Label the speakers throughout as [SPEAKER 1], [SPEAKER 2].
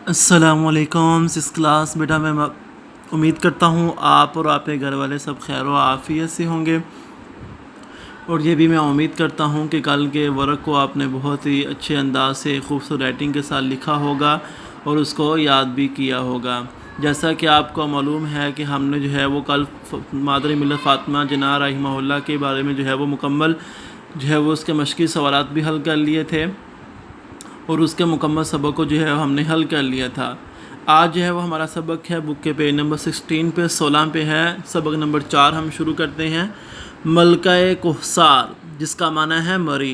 [SPEAKER 1] السلام علیکم six class بیٹا، میں امید کرتا ہوں آپ اور آپ کے گھر والے سب خیر و عافیت سے ہوں گے، اور یہ بھی میں امید کرتا ہوں کہ کل کے ورق کو آپ نے بہت ہی اچھے انداز سے خوبصورت رائٹنگ کے ساتھ لکھا ہوگا اور اس کو یاد بھی کیا ہوگا۔ جیسا کہ آپ کو معلوم ہے کہ ہم نے جو ہے وہ کل مادر ملت فاطمہ جناح رحمہ اللہ کے بارے میں جو ہے وہ مکمل جو ہے وہ اس کے مشقی سوالات بھی حل کر لیے تھے، اور اس کے مکمل سبق کو جو ہے ہم نے حل کر لیا تھا۔ آج جو ہے وہ ہمارا سبق ہے بک کے پیج نمبر 16 پہ 16 پہ ہے، سبق نمبر 4 ہم شروع کرتے ہیں۔ ملکہ کوہسار جس کا معنی ہے مری،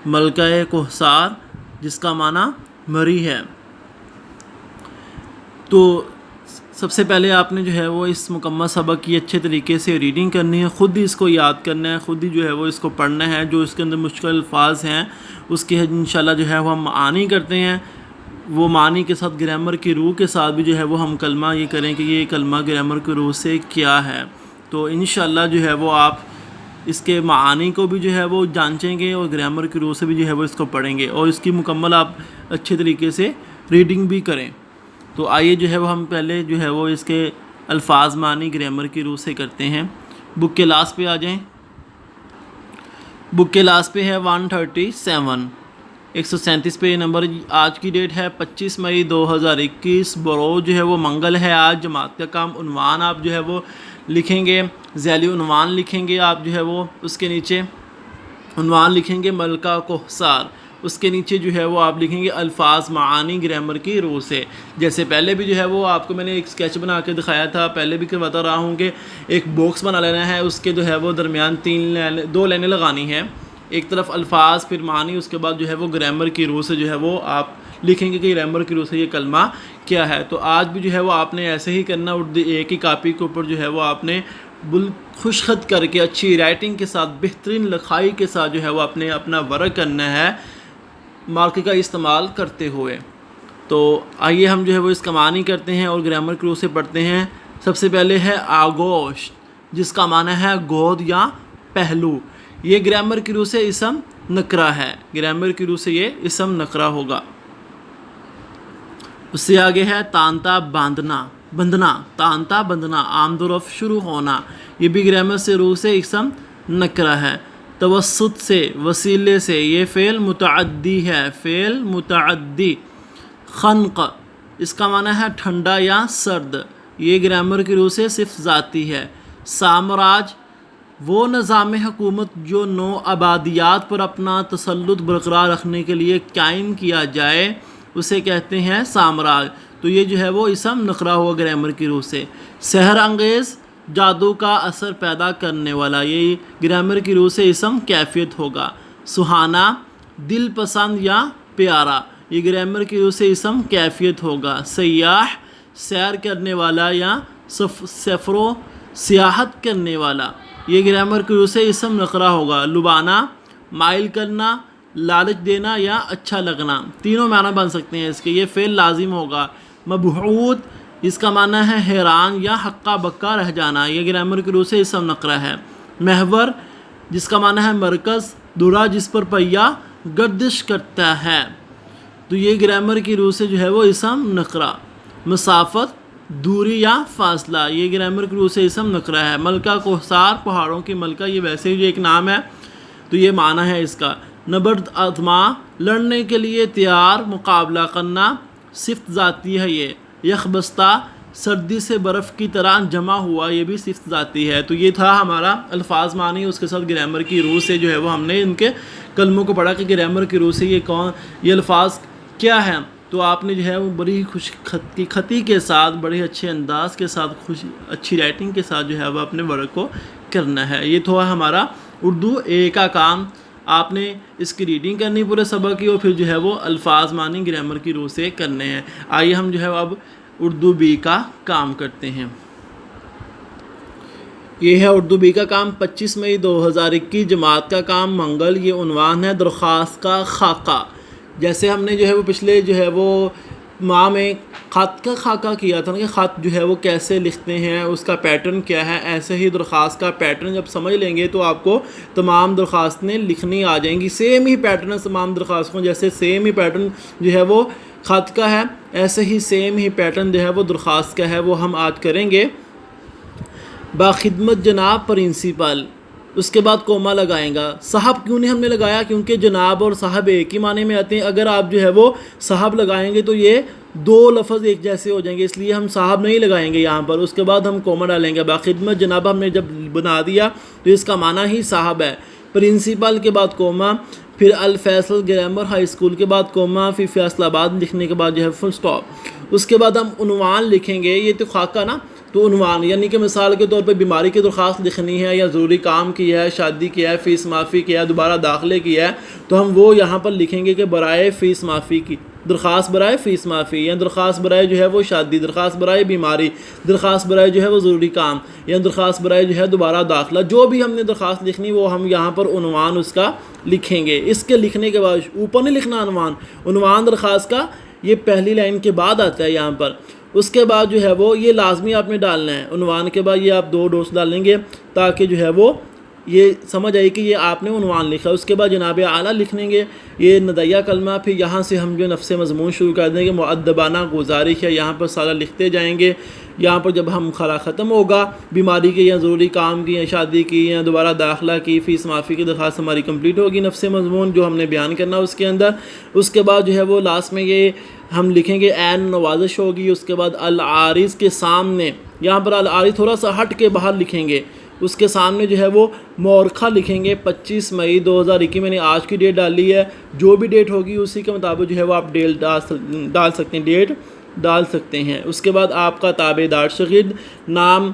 [SPEAKER 1] ملکہ کوہسار جس کا معنی مری ہے۔ تو سب سے پہلے آپ نے جو ہے وہ اس مکمل سبق کی اچھے طریقے سے ریڈنگ کرنی ہے، خود ہی اس کو یاد کرنا ہے، خود ہی جو ہے وہ اس کو پڑھنا ہے۔ جو اس کے اندر مشکل الفاظ ہیں اس کے انشاءاللہ جو ہے وہ ہم معانی کرتے ہیں، وہ معانی کے ساتھ گرامر کی روح کے ساتھ بھی جو ہے وہ ہم کلمہ یہ کریں کہ یہ کلمہ گرامر کی روح سے کیا ہے۔ تو انشاءاللہ جو ہے وہ آپ اس کے معانی کو بھی جو ہے وہ جانچیں گے اور گرامر کی روح سے بھی جو ہے وہ اس کو پڑھیں گے، اور اس کی مکمل آپ اچھے طریقے سے ریڈنگ بھی کریں۔ تو آئیے جو ہے وہ ہم پہلے جو ہے وہ اس کے الفاظ معنی گرامر کی روح سے کرتے ہیں۔ بک کے لاسٹ پہ آ جائیں۔ بک کے لاسٹ پہ ہے 137، 137 پہ یہ نمبر۔ آج کی ڈیٹ ہے 25 مئی 2021، بروز جو ہے وہ منگل ہے آج۔ جماعت کا کام عنوان آپ جو ہے وہ لکھیں گے، ذیلی عنوان لکھیں گے آپ جو ہے وہ، اس کے نیچے عنوان لکھیں گے ملکہ کوہسار، اس کے نیچے جو ہے وہ آپ لکھیں گے الفاظ معانی گرامر کی روح سے۔ جیسے پہلے بھی جو ہے وہ آپ کو میں نے ایک اسکیچ بنا کے دکھایا تھا، پہلے بھی کرواتا رہا ہوں کہ ایک باکس بنا لینا ہے، اس کے جو ہے وہ درمیان 2 لائنیں لگانی ہیں، ایک طرف الفاظ پھر معنی، اس کے بعد جو ہے وہ گرامر کی روح سے جو ہے وہ آپ لکھیں گے کہ گرامر کی روح سے یہ کلمہ کیا ہے۔ تو آج بھی جو ہے وہ آپ نے ایسے ہی کرنا، اردو ایک ہی کاپی کے اوپر جو ہے وہ آپ نے خوش خط کر کے اچھی رائٹنگ کے ساتھ بہترین لکھائی کے ساتھ جو ہے وہ اپنا ورک کرنا ہے مارکر کا استعمال کرتے ہوئے۔ تو آئیے ہم جو ہے وہ اس کا معنی کرتے ہیں اور گرامر کی روح سے پڑھتے ہیں۔ سب سے پہلے ہے آگوش جس کا معنی ہے گود یا پہلو، یہ گرامر کی روح سے اسم نکرہ ہے، گرامر کی روح سے یہ اسم نکرہ ہوگا۔ اس سے آگے ہے تانتا باندھنا، بندھنا، تانتا بندھنا، آمد و رفع شروع ہونا، یہ بھی گرامر سے روح سے اسم نکرہ ہے۔ توسط سے، وسیلے سے، یہ فعل متعدی ہے، فعل متعدی۔ خنق اس کا معنی ہے ٹھنڈا یا سرد، یہ گرامر کی روح سے صرف ذاتی ہے۔ سامراج وہ نظام حکومت جو نو آبادیات پر اپنا تسلط برقرار رکھنے کے لیے قائم کیا جائے اسے کہتے ہیں سامراج، تو یہ جو ہے وہ اسم نکرہ ہوا گرامر کی روح سے۔ سحر انگیز جادو کا اثر پیدا کرنے والا، یہ گرامر کی روح سے اسم کیفیت ہوگا۔ سہانا دل پسند یا پیارا، یہ گرامر کی روح سے اسم کیفیت ہوگا۔ سیاح سیر کرنے والا یا سفر و سیاحت کرنے والا، یہ گرامر کی روح سے اسم نکرہ ہوگا۔ لبانا مائل کرنا، لالچ دینا یا اچھا لگنا، تینوں معنی بن سکتے ہیں اس کے، یہ فعل لازم ہوگا۔ مبہوت اس کا معنی ہے حیران یا ہکا بکا رہ جانا، یہ گرامر کی روح سے اسم نکرہ ہے۔ محور جس کا معنی ہے مرکز، دھرا جس پر پہیہ گردش کرتا ہے، تو یہ گرامر کی روح سے جو ہے وہ اسم نکرہ۔ مسافت دوری یا فاصلہ، یہ گرامر کی روح سے اسم نکرہ ہے۔ ملکہ کوہسار پہاڑوں کی ملکہ، یہ ویسے ہی ایک نام ہے تو یہ معنی ہے اس کا۔ نبرد آزما لڑنے کے لیے تیار، مقابلہ کرنا، صفت ذاتی ہے یہ۔ یخبستہ سردی سے برف کی طرح جمع ہوا، یہ بھی صفت ذاتی ہے۔ تو یہ تھا ہمارا الفاظ معنی، اس کے ساتھ گرامر کی روح سے جو ہے وہ ہم نے ان کے کلموں کو پڑھا کہ گرامر کی روح سے یہ الفاظ کیا ہیں۔ تو آپ نے جو ہے وہ بڑی خوش خطی کے ساتھ، بڑے اچھے انداز کے ساتھ، اچھی رائٹنگ کے ساتھ جو ہے وہ اپنے ورک کو کرنا ہے۔ یہ تو ہمارا اردو اے کا کام، آپ نے اس کی ریڈنگ کرنی پورے سبق کی، اور پھر جو ہے وہ الفاظ معنی گرامر کی روح سے کرنے ہیں۔ آئیے ہم جو ہے اب اردو بی کا کام کرتے ہیں۔ یہ ہے اردو بی کا کام 25 مئی 2021، جماعت کا کام منگل، یہ عنوان ہے درخواست کا خاکہ۔ جیسے ہم نے جو ہے وہ پچھلے جو ہے وہ ماہ میں خط کا خاکہ کیا تھا نا کہ خط جو ہے وہ کیسے لکھتے ہیں، اس کا پیٹرن کیا ہے، ایسے ہی درخواست کا پیٹرن جب سمجھ لیں گے تو آپ کو تمام درخواستیں لکھنی آ جائیں گی، سیم ہی پیٹرن تمام درخواستوں، جیسے سیم ہی پیٹرن جو ہے وہ خط کا ہے، ایسے ہی سیم ہی پیٹرن جو ہے وہ درخواست کا ہے، وہ ہم آج کریں گے۔ باخدمت جناب پرنسپل، اس کے بعد کوما لگائیں گا۔ صاحب کیوں نہیں ہم نے لگایا؟ کیونکہ جناب اور صاحب ایک ہی معنی میں آتے ہیں، اگر آپ جو ہے وہ صاحب لگائیں گے تو یہ دو لفظ ایک جیسے ہو جائیں گے، اس لیے ہم صاحب نہیں لگائیں گے یہاں پر۔ اس کے بعد ہم کوما ڈالیں گے۔ باخدمت جناب ہم نے جب بنا دیا تو اس کا معنی ہی صاحب ہے۔ پرنسپل کے بعد کوما، پھر الفیصل گرامر ہائی اسکول کے بعد کوما، پھر فیصل آباد لکھنے کے بعد جو ہے فل سٹاپ۔ اس کے بعد ہم عنوان لکھیں گے، یہ تو خاکہ نا، تو عنوان یعنی کہ مثال کے طور پہ بیماری کی درخواست لکھنی ہے، یا ضروری کام کی ہے، شادی کی ہے، فیس معافی کی ہے، دوبارہ داخلے کی ہے، تو ہم وہ یہاں پر لکھیں گے کہ برائے فیس معافی کی درخواست، برائے فیس معافی، یا درخواست برائے جو ہے وہ شادی، درخواست برائے بیماری، درخواست برائے جو ہے وہ ضروری کام، یا درخواست برائے جو ہے دوبارہ داخلہ، جو بھی ہم نے درخواست لکھنی وہ ہم یہاں پر عنوان اس کا لکھیں گے۔ اس کے لکھنے کے بعد اوپر نہیں لکھنا عنوان درخواست کا، یہ پہلی لائن کے بعد آتا ہے یہاں پر۔ اس کے بعد جو ہے وہ یہ لازمی آپ نے ڈالنا ہے، عنوان کے بعد یہ آپ 2 ڈوٹس ڈالیں گے تاکہ جو ہے وہ یہ سمجھ آئی کہ یہ آپ نے عنوان لکھا۔ اس کے بعد جناب اعلیٰ لکھیں گے، یہ ندیہ کلمہ، پھر یہاں سے ہم جو نفس مضمون شروع کر دیں گے، مؤدبانہ گزارش ہے، یہاں پر سارا لکھتے جائیں گے۔ یہاں پر جب ہم خلا ختم ہوگا، بیماری کی یا ضروری کام کی یا شادی کی یا دوبارہ داخلہ کی، فیس معافی کی درخواست ہماری کمپلیٹ ہوگی، نفس مضمون جو ہم نے بیان کرنا اس کے اندر۔ اس کے بعد جو ہے وہ لاسٹ میں یہ ہم لکھیں گے عین نوازش ہوگی۔ اس کے بعد العارض کے سامنے، یہاں پر العارض تھوڑا سا ہٹ کے باہر لکھیں گے، اس کے سامنے جو ہے وہ مورخہ لکھیں گے۔ 25 مئی 2021 میں نے آج کی ڈیٹ ڈالی ہے، جو بھی ڈیٹ ہوگی اسی کے مطابق جو ہے وہ آپ ڈیٹ ڈال سکتے ہیں، ڈیٹ ڈال سکتے ہیں۔ اس کے بعد آپ کا تابع دار شاگرد نام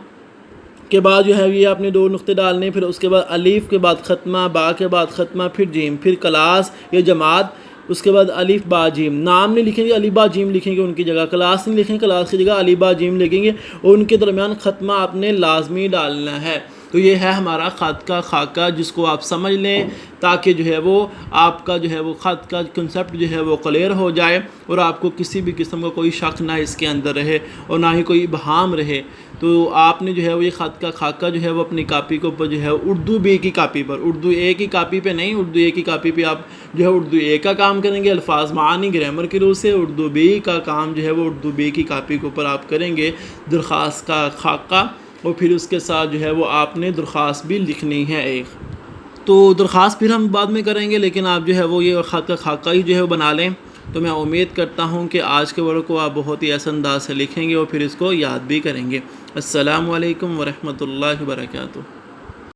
[SPEAKER 1] کے بعد جو ہے یہ آپ نے 2 نقطے ڈالنے، پھر اس کے بعد الف کے بعد ختمہ، با کے بعد ختمہ، پھر جیم، پھر کلاس یا جماعت، اس کے بعد الف با جیم، نام نہیں لکھیں گے، الف با جیم لکھیں گے ان کی جگہ، کلاس نہیں لکھیں گے، کلاس کی جگہ الف با جیم لکھیں گے، اور ان کے درمیان ختمہ آپ نے لازمی ڈالنا ہے۔ تو یہ ہے ہمارا خط کا خاکہ، جس کو آپ سمجھ لیں تاکہ جو ہے وہ آپ کا جو ہے وہ خط کا کنسیپٹ جو ہے وہ کلیئر ہو جائے، اور آپ کو کسی بھی قسم کا کوئی شک نہ اس کے اندر رہے اور نہ ہی کوئی ابہام رہے۔ تو آپ نے جو ہے وہ یہ خط کا خاکہ جو ہے وہ اپنی کاپی کے اوپر جو ہے اردو بی کی کاپی پر، اردو اے کی کاپی پہ نہیں، اردو اے کی کاپی پہ آپ جو ہے اردو اے کا کام کریں گے، الفاظ معانی گرامر کی روح سے، اردو بی کا کام جو ہے وہ اردو بی کی کاپی کے اوپر آپ کریں گے، درخواست کا خاکہ، اور پھر اس کے ساتھ جو ہے وہ آپ نے درخواست بھی لکھنی ہے ایک۔ تو درخواست پھر ہم بعد میں کریں گے، لیکن آپ جو ہے وہ یہ خط کا خاکہ ہی جو ہے وہ بنا لیں۔ تو میں امید کرتا ہوں کہ آج کے ورق کو آپ بہت ہی ایسے انداز سے لکھیں گے اور پھر اس کو یاد بھی کریں گے۔ السلام علیکم ورحمۃ اللہ وبرکاتہ۔